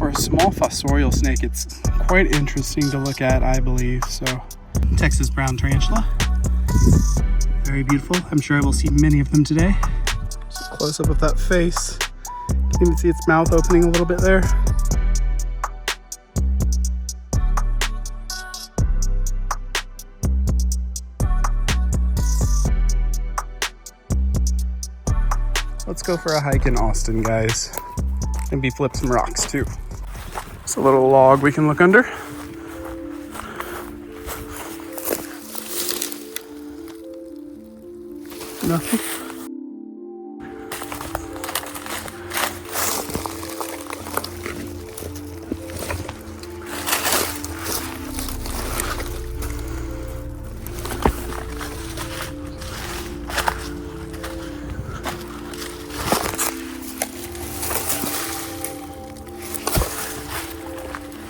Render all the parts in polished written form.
For a small fossorial snake, it's quite interesting to look at, I believe. So, Texas brown tarantula. Very beautiful. I'm sure I will see many of them today. Just a close up of that face. You can even see its mouth opening a little bit there. Let's go for a hike in Austin, guys. Maybe flip some rocks too. It's a little log we can look under. Nothing.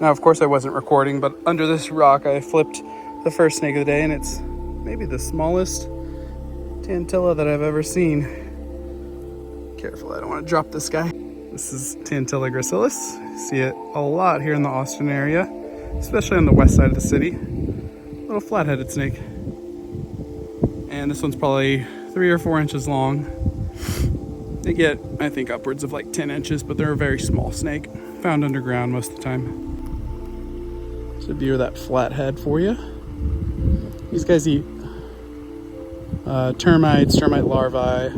Now, of course, I wasn't recording, but under this rock, I flipped the first snake of the day, and it's maybe the smallest tarantula that I've ever seen. Careful, I don't want to drop this guy. This is Tarantula gracilis. See it a lot here in the Austin area, especially on the west side of the city. Little flat-headed snake. And this one's probably 3 or 4 inches long. They get, I think, upwards of like 10 inches, but they're a very small snake, found underground most of the time. So a view of that flathead for you. These guys eat termites, termite larvae.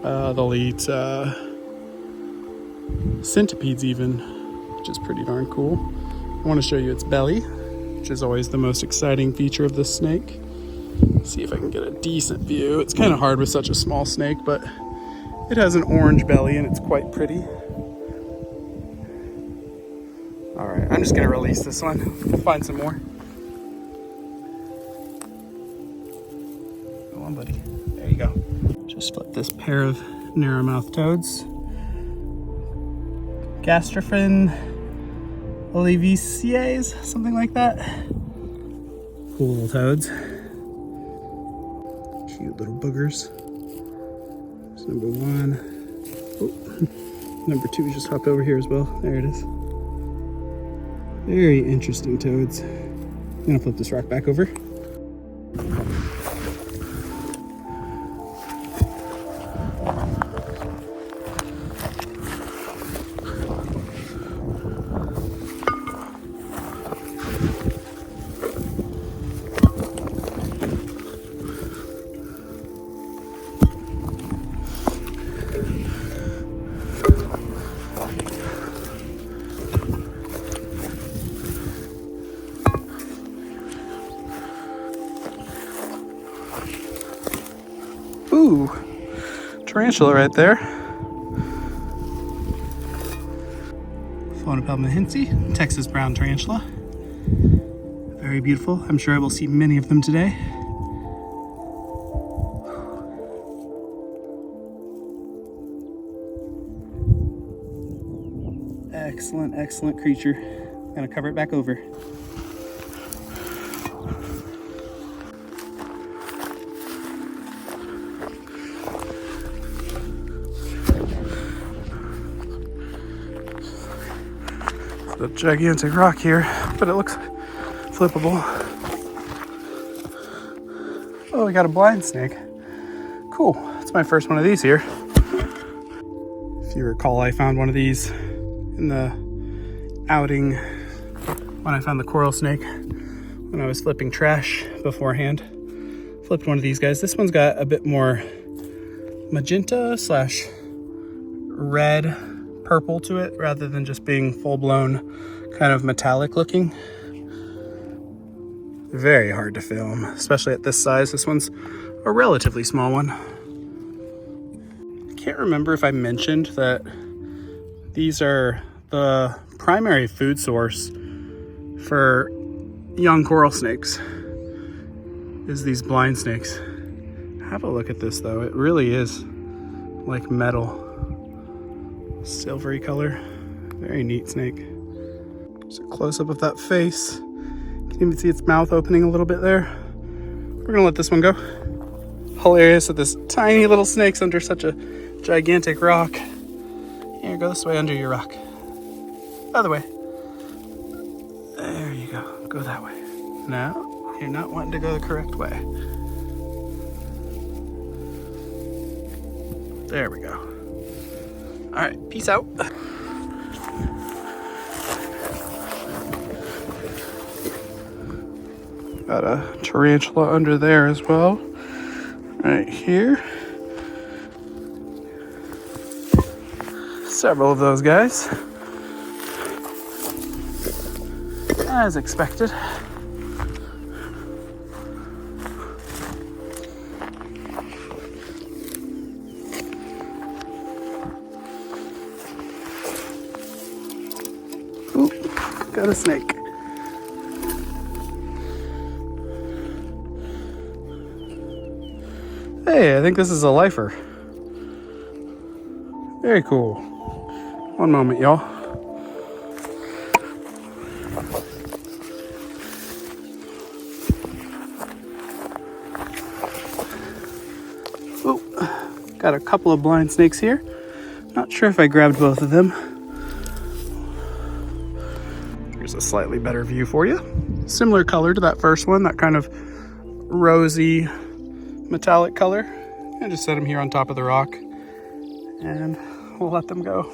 They'll eat centipedes even, which is pretty darn cool. I want to show you its belly, which is always the most exciting feature of this snake. See if I can get a decent view. It's kind of hard with such a small snake, but it has an orange belly and it's quite pretty. All right, I'm just gonna release this one. We'll find some more. Go on, buddy. There you go. Just flip this pair of narrow-mouthed toads. Gastrophin olivices, something like that. Cool little toads. Cute little boogers. There's number 1. Oh, number 2 just hopped over here as well. There it is. Very interesting toads. I'm gonna flip this rock back over. Ooh, tarantula right there. Phonopelmahensi, Texas brown tarantula. Very beautiful. I'm sure I will see many of them today. Excellent, excellent creature. I'm gonna cover it back over. A gigantic rock here, but it looks flippable. Oh, we got a blind snake. Cool. It's my first one of these here. If you recall, I found one of these in the outing when I found the coral snake when I was flipping trash beforehand. Flipped one of these guys. This one's got a bit more magenta slash red purple to it rather than just being full-blown kind of metallic looking. Very hard to film, especially at this size. This one's a relatively small one. I can't remember if I mentioned that these are the primary food source for young coral snakes, is these blind snakes. Have a look at this though. It really is like metal. Silvery color. Very neat snake. Just a close-up of that face. You can even see its mouth opening a little bit there. We're gonna let this one go. Hilarious that this tiny little snake's under such a gigantic rock. Here, go this way under your rock. Other way. There you go. Go that way. No, you're not wanting to go the correct way. There we go. All right, peace out. Got a tarantula under there as well. Right here. Several of those guys. As expected. Ooh, got a snake. Hey, I think this is a lifer. Very cool. One moment, y'all. Ooh, got a couple of blind snakes here. Not sure if I grabbed both of them. Here's a slightly better view for you. Similar color to that first one, that kind of rosy metallic color. And just set them here on top of the rock and we'll let them go.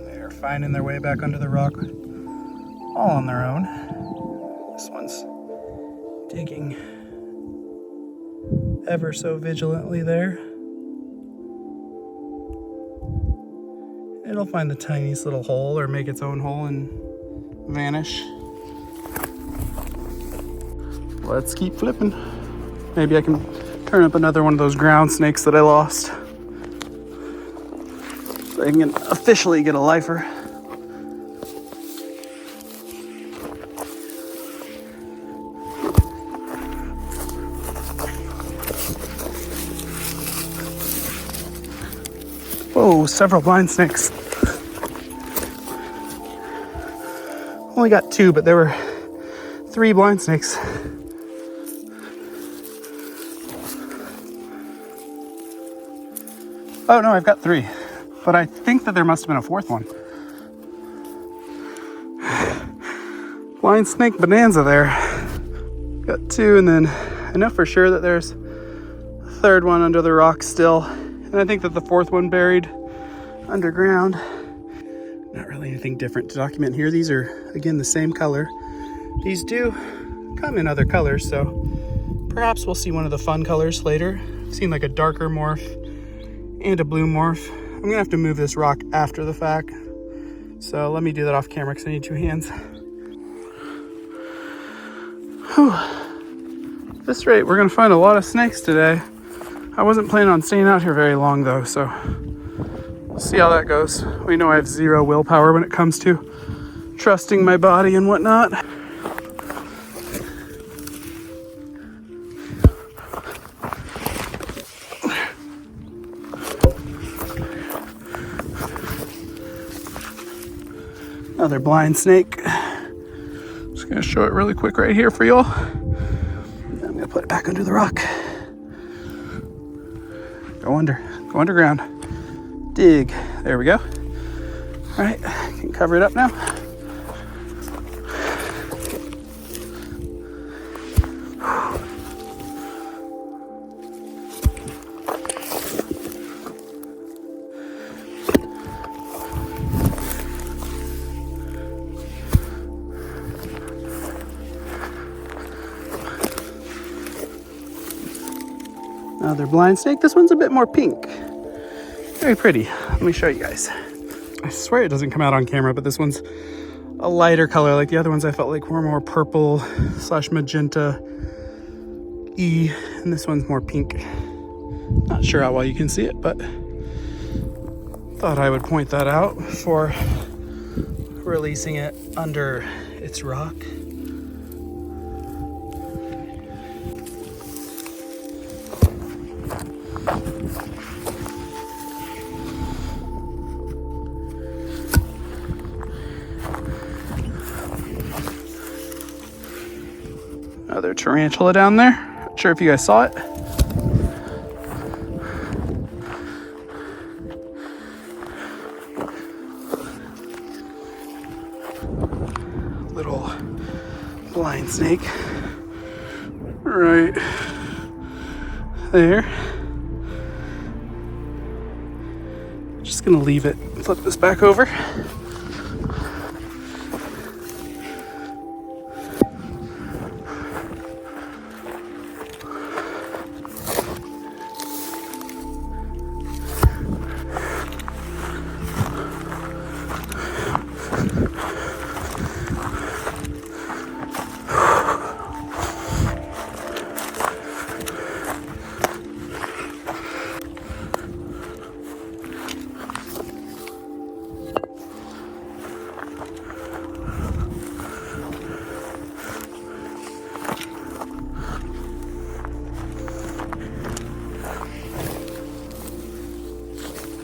They're finding their way back under the rock all on their own. This one's digging ever so vigilantly there. It'll find the tiniest little hole or make its own hole and vanish. Let's keep flipping. Maybe I can turn up another one of those ground snakes that I lost. So I can officially get a lifer. Whoa, several blind snakes. Only got 2, but there were 3 blind snakes. Oh no, I've got 3, but I think that there must have been a 4th one. Blind snake bonanza there. Got 2, and then I know for sure that there's a 3rd one under the rock still. And I think that the 4th one buried underground. Not really anything different to document here. These are, again, the same color. These do come in other colors, so perhaps we'll see one of the fun colors later. I've seen like a darker morph and a blue morph. I'm gonna have to move this rock after the fact. So let me do that off camera because I need 2 hands. Whew. At this rate, we're gonna find a lot of snakes today. I wasn't planning on staying out here very long though, so we'll see how that goes. We know I have 0 willpower when it comes to trusting my body and whatnot. Another blind snake. Just gonna show it really quick right here for y'all. I'm gonna put it back under the rock. Go underground. Dig. There we go. All right, can cover it up now. Another blind snake. This one's a bit more pink. Very pretty. Let me show you guys. I swear it doesn't come out on camera, but this one's a lighter color. Like the other ones I felt like were more purple / magenta y, and this one's more pink. Not sure how well you can see it, but thought I would point that out before releasing it under its rock. Another tarantula down there. Not sure if you guys saw it. Little blind snake right there. Just gonna leave it, flip this back over.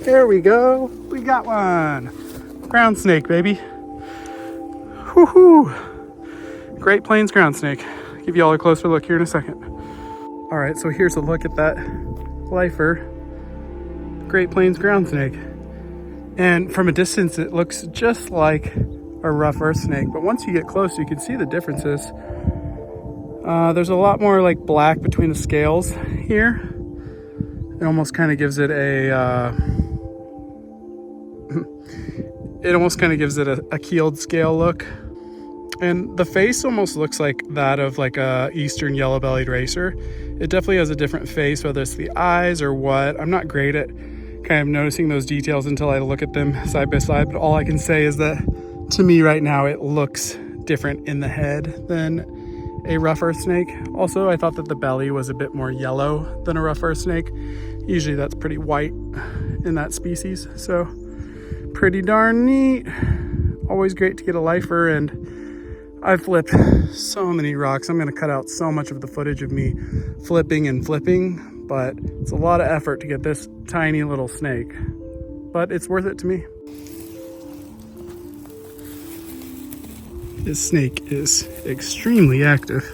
There we go. We got one. Ground snake, baby. Woohoo! Great Plains ground snake. Give you all a closer look here in a second. All right, so here's a look at that lifer Great Plains ground snake. And from a distance, it looks just like a rough earth snake. But once you get close, you can see the differences. There's a lot more like black between the scales here. It almost kind of gives it a a keeled scale look. And the face almost looks like that of like a eastern yellow-bellied racer. It definitely has a different face, whether it's the eyes or what. I'm not great at kind of noticing those details until I look at them side by side, but all I can say is that to me right now it looks different in the head than a rough earth snake. Also, I thought that the belly was a bit more yellow than a rough earth snake. Usually that's pretty white in that species, so pretty darn neat. Always great to get a lifer, and I've flipped so many rocks. I'm gonna cut out so much of the footage of me flipping and flipping, but it's a lot of effort to get this tiny little snake, but it's worth it to me. This snake is extremely active.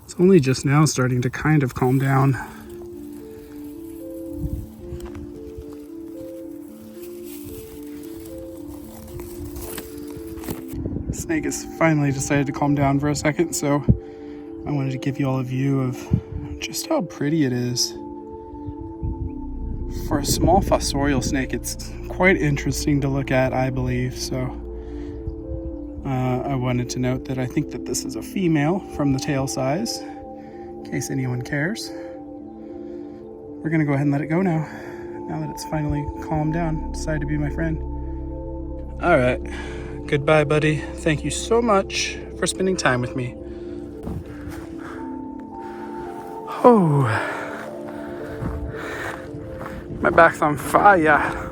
It's only just now starting to kind of calm down. Snake has finally decided to calm down for a second, so I wanted to give you all a view of just how pretty it is. For a small fossorial snake, it's quite interesting to look at, I believe. So I wanted to note that I think that this is a female from the tail size, in case anyone cares. We're gonna go ahead and let it go now that it's finally calmed down, decided to be my friend. All right. Goodbye, buddy. Thank you so much for spending time with me. Oh, my back's on fire.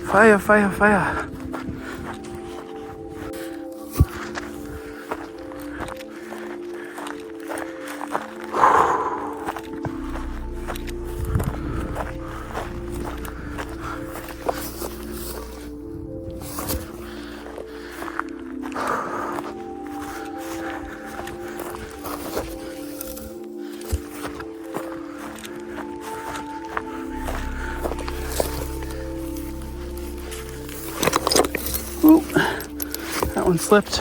Fire, fire, fire. Ooh, that one slipped.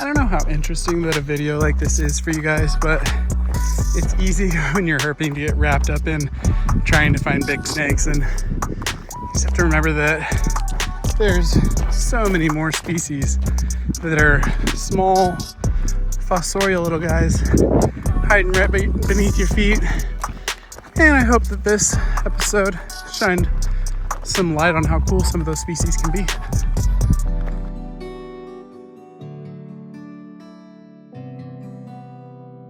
I don't know how interesting that a video like this is for you guys, but it's easy when you're herping to get wrapped up in trying to find big snakes, and you just have to remember that there's so many more species that are small, fossorial little guys hiding right beneath your feet. And I hope that this episode shined some light on how cool some of those species can be.